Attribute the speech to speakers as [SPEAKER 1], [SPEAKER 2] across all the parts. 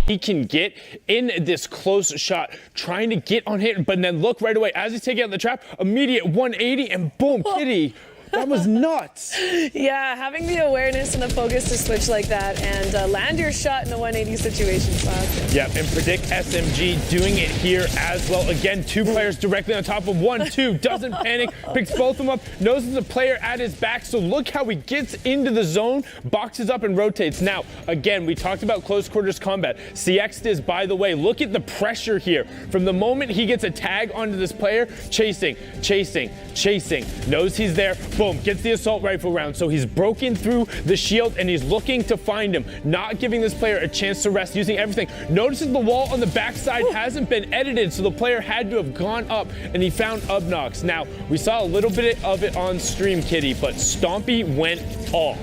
[SPEAKER 1] he can get in this close shot, trying to get on hit, but then look right away as he's taking out the trap, immediate 180, and boom, Kitty. That was nuts.
[SPEAKER 2] Yeah, having the awareness and the focus to switch like that and land your shot in a 180 situation is awesome.
[SPEAKER 1] Yeah, and Predict SMG doing it here as well. Again, two players directly on top of 1-2, doesn't panic, picks both of them up, knows there's a player at his back, so look how he gets into the zone, boxes up and rotates. Now, again, we talked about close quarters combat. CX is, by the way, look at the pressure here. From the moment he gets a tag onto this player, chasing, knows he's there, boom, gets the assault rifle round. So he's broken through the shield and he's looking to find him, not giving this player a chance to rest, using everything. Notices the wall on the backside hasn't been edited, so the player had to have gone up and he found Ubnox. Now, we saw a little bit of it on stream, Kitty, but Stompy went off.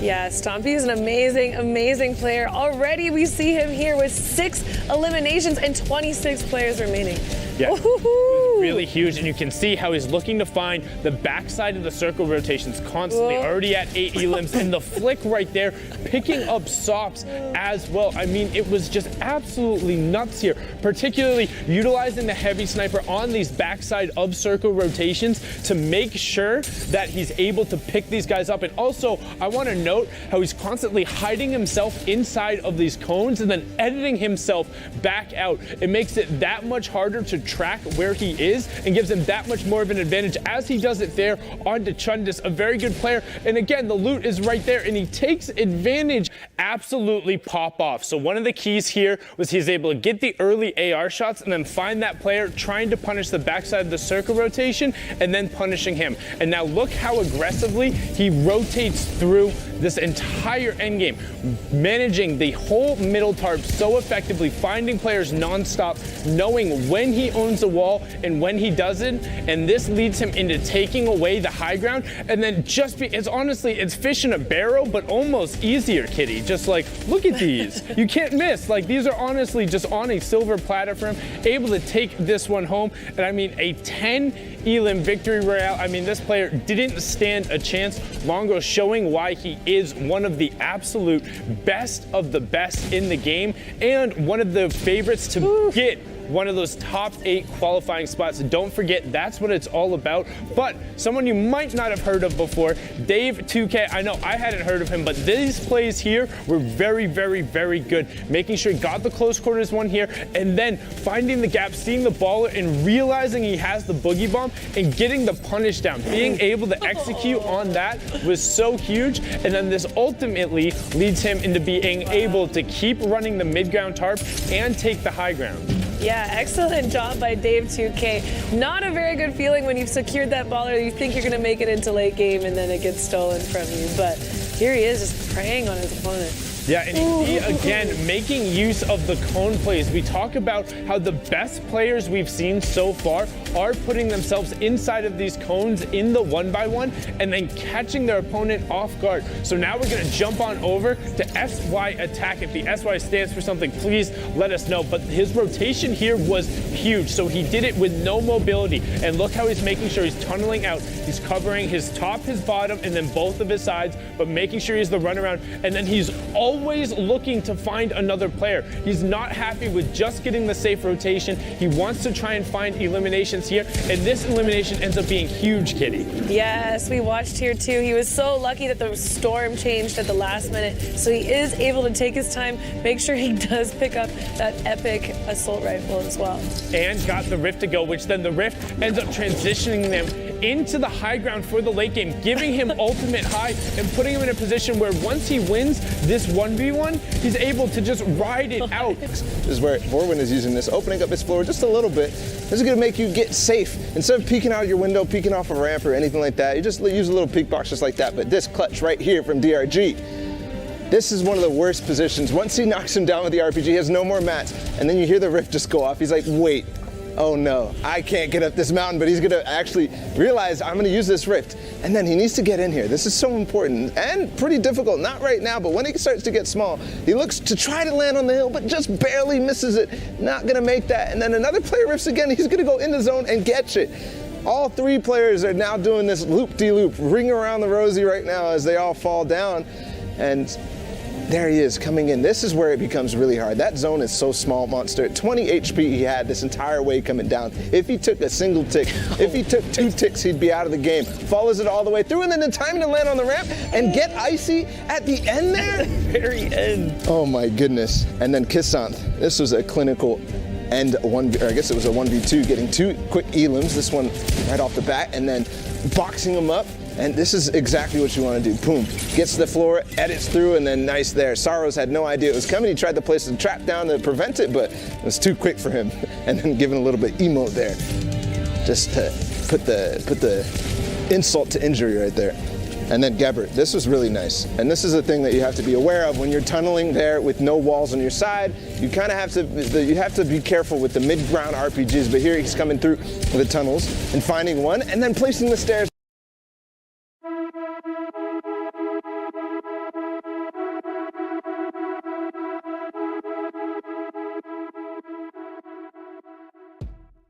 [SPEAKER 2] Yeah, Stompy is an amazing, amazing player. Already we see him here with 6 eliminations and 26 players remaining.
[SPEAKER 1] Yeah, really huge, and you can see how he's looking to find the backside of the circle rotations constantly, already at 8 elims, and the flick right there, picking up sops as well. I mean, it was just absolutely nuts here, particularly utilizing the heavy sniper on these backside of circle rotations to make sure that he's able to pick these guys up. And also, I want to note how he's constantly hiding himself inside of these cones and then editing himself back out. It makes it that much harder to track where he is and gives him that much more of an advantage as he does it there onto Chundis, a very good player. And again, the loot is right there and he takes advantage. Absolutely pop off. So one of the keys here was he's able to get the early AR shots and then find that player trying to punish the backside of the circle rotation and then punishing him. And now look how aggressively he rotates through this entire endgame, managing the whole middle tarp so effectively, finding players nonstop, knowing when he owns the wall and when he doesn't, and this leads him into taking away the high ground. And then it's fish in a barrel, but almost easier, Kitty. Just like, look at these. You can't miss. Like, these are honestly just on a silver platter for him, able to take this one home. And I mean, a 10 elim victory royale. I mean, this player didn't stand a chance. Longo showing why he is one of the absolute best of the best in the game and one of the favorites to get one of those top 8 qualifying spots. Don't forget, that's what it's all about. But someone you might not have heard of before, Dave 2K. I know I hadn't heard of him, but these plays here were very, very, very good. Making sure he got the close quarters one here, and then finding the gap, seeing the baller, and realizing he has the boogie bomb, and getting the punish down. Being able to execute on that was so huge, and then this ultimately leads him into being able to keep running the mid-ground tarp and take the high ground.
[SPEAKER 2] Yeah, excellent job by Dave 2K. Not a very good feeling when you've secured that baller. You think you're going to make it into late game and then it gets stolen from you. But here he is just preying on his opponent.
[SPEAKER 1] Yeah, and he, again, making use of the cone plays. We talk about how the best players we've seen so far are putting themselves inside of these cones in the 1x1 and then catching their opponent off guard. So now we're going to jump on over to SY attack. If the SY stands for something, please let us know. But his rotation here was huge. So he did it with no mobility. And look how he's making sure he's tunneling out. He's covering his top, his bottom, and then both of his sides, but making sure he's the runaround. And then he's always looking to find another player. He's not happy with just getting the safe rotation. He wants to try and find eliminations here, and this elimination ends up being huge, Kitty.
[SPEAKER 2] Yes, we watched here too. He was so lucky that the storm changed at the last minute, so he is able to take his time, make sure he does pick up that epic assault rifle as well.
[SPEAKER 1] And got the Rift to go, which then the Rift ends up transitioning them into the high ground for the late game, giving him ultimate high and putting him in a position where once he wins this 1v1, he's able to just ride it out.
[SPEAKER 3] This is where Vorwin is using this, opening up his floor just a little bit. This is going to make you get safe. Instead of peeking out your window, peeking off a ramp or anything like that, you just use a little peek box just like that. But this clutch right here from DRG, this is one of the worst positions. Once he knocks him down with the RPG, he has no more mats, and then you hear the Rift just go off. He's like, wait. Oh no, I can't get up this mountain, but he's gonna actually realize I'm gonna use this Rift. And then he needs to get in here. This is so important and pretty difficult, not right now, but when he starts to get small, he looks to try to land on the hill, but just barely misses it. Not gonna make that. And then another player rifts again, he's gonna go in the zone and catch it. All 3 players are now doing this loop-de-loop, ring around the rosy right now as they all fall down. And there he is coming in. This is where it becomes really hard. That zone is so small, Monster. 20 HP he had this entire way coming down. If he took a single tick, if he took 2 ticks, he'd be out of the game. Follows it all the way through, and then the timing to land on the ramp and get icy at the end there.
[SPEAKER 1] Very end.
[SPEAKER 3] Oh my goodness. And then Kissanth. This was a clinical end I guess it was a 1v2, getting 2 quick elims. This one right off the bat, and then boxing him up. And this is exactly what you want to do. Boom. Gets to the floor, edits through, and then nice there. Sorrows had no idea it was coming. He tried to place the trap down to prevent it, but it was too quick for him. And then giving a little bit emote there, just to put the insult to injury right there. And then Gebert, this was really nice. And this is a thing that you have to be aware of when you're tunneling there with no walls on your side. You kind of have to be careful with the mid-ground RPGs, but here he's coming through the tunnels and finding one and then placing the stairs